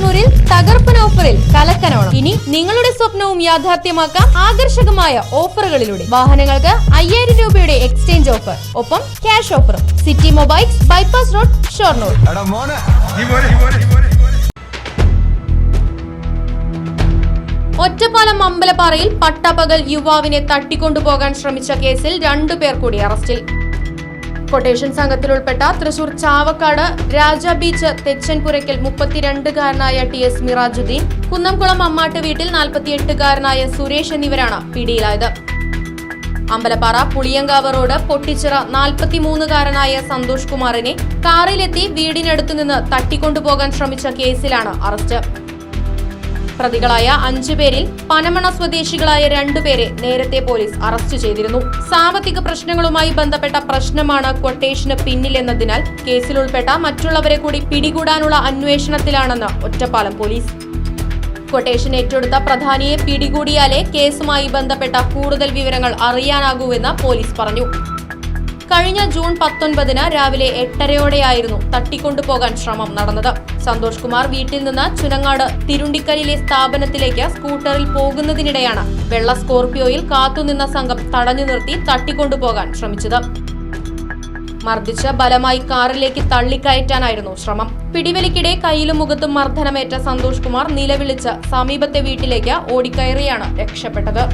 ഷൊർണൂരിൽ തകർപ്പൻ ഓഫറിൽ കലക്കനോണം. ഇനി നിങ്ങളുടെ സ്വപ്നവും യാഥാർത്ഥ്യമാക്കാം ആകർഷകമായ ഓഫറുകളിലൂടെ. വാഹനങ്ങൾക്ക് 5000 രൂപയുടെ എക്സ്ചേഞ്ച് ഓഫർ, ഒപ്പം ക്യാഷ് ഓഫറും. City mobiles, bypass road, Shoranur. Ottapalam അമ്പലപ്പാറയിൽ പട്ടാപ്പകൽ യുവാവിനെ തട്ടിക്കൊണ്ടുപോകാൻ ശ്രമിച്ച കേസിൽ 2 പേർ കൂടി അറസ്റ്റിൽ. കൊട്ടേഷൻ സംഘത്തിൽ ഉൾപ്പെട്ട തൃശൂർ ചാവക്കാട് രാജ ബീച്ച് തെച്ചൻപുരയ്ക്കൽ 32-കാരനായ TS മിറാജുദ്ദീൻ, കുന്നംകുളം അമ്മാട്ട് വീട്ടിൽ 48-കാരനായ സുരേഷ് എന്നിവരാണ് പിടിയിലായത്. അമ്പലപ്പാറ പുളിയങ്കാവ് റോഡ് പൊട്ടിച്ചിറ 43-കാരനായ സന്തോഷ് കുമാറിനെ കാറിലെത്തി വീടിനടുത്തുനിന്ന് തട്ടിക്കൊണ്ടുപോകാൻ ശ്രമിച്ച കേസിലാണ് അറസ്റ്റ്. പ്രതികളായ 5 പേരിൽ പനമണ സ്വദേശികളായ 2 പേരെ നേരത്തെ പോലീസ് അറസ്റ്റ് ചെയ്തിരുന്നു. സാമ്പത്തിക പ്രശ്നങ്ങളുമായി ബന്ധപ്പെട്ട പ്രശ്നമാണ് ക്വട്ടേഷന് പിന്നിലെന്നതിനാൽ കേസിൽ ഉൾപ്പെട്ട മറ്റുള്ളവരെ കൂടി പിടികൂടാനുള്ള അന്വേഷണത്തിലാണെന്ന് ഒറ്റപ്പാലം പോലീസ്. ക്വട്ടേഷൻ ഏറ്റെടുത്ത പ്രധാനിയെ പിടികൂടിയാലേ കേസുമായി ബന്ധപ്പെട്ട കൂടുതൽ വിവരങ്ങൾ അറിയാനാകൂവെന്ന് പോലീസ് പറഞ്ഞു. കഴിഞ്ഞ ജൂൺ 19-ന് രാവിലെ 8:30-ഓടെയായിരുന്നു തട്ടിക്കൊണ്ടുപോകാൻ ശ്രമം നടന്നത്. സന്തോഷ് കുമാർ വീട്ടിൽ നിന്ന് ചുനങ്ങാട് തിരുണ്ടിക്കലിലെ സ്ഥാപനത്തിലേക്ക് സ്കൂട്ടറിൽ പോകുന്നതിനിടെയാണ് വെള്ള സ്കോർപിയോയിൽ കാത്തുനിന്ന സംഘം തടഞ്ഞു നിർത്തി തട്ടിക്കൊണ്ടുപോകാൻ ശ്രമിച്ചത്. മർദ്ദിച്ച് ബലമായി കാറിലേക്ക് തള്ളിക്കയറ്റാനായിരുന്നു ശ്രമം. പിടിവലിക്കിടെ കയ്യിലും മുഖത്തും മർദ്ദനമേറ്റ സന്തോഷ് കുമാർ നിലവിളിച്ച് സമീപത്തെ വീട്ടിലേക്ക് ഓടിക്കയറിയാണ് രക്ഷപ്പെട്ടത്.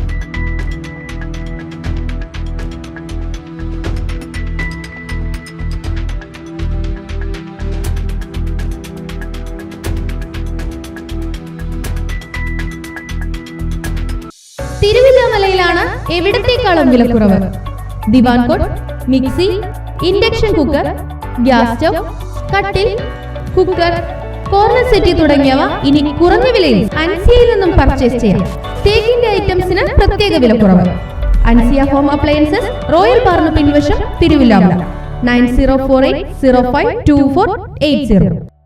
തിരുവില്ലാമലയിലാണ് എവിടത്തേക്കാളും വിലക്കുറവ്. Divan cot, mixie, induction cooker, gas stove, കട്ടിൽ, കുക്കർ, കോർണർ സെറ്റി തുടങ്ങിയവ ഇനി കുറഞ്ഞ വിലയിൽ അൻസിയയിൽ നിന്നും പർച്ചേസ് ചെയ്യാം. തേക്കിന്റെ ഐറ്റംസിന് പ്രത്യേക വിലക്കുറവ്. അൻസിയ ഹോം അപ്ലയൻസസ്, റോയൽ പാർന്ന് പിൻവശം, തിരുവില്ലാമല. 9048052480.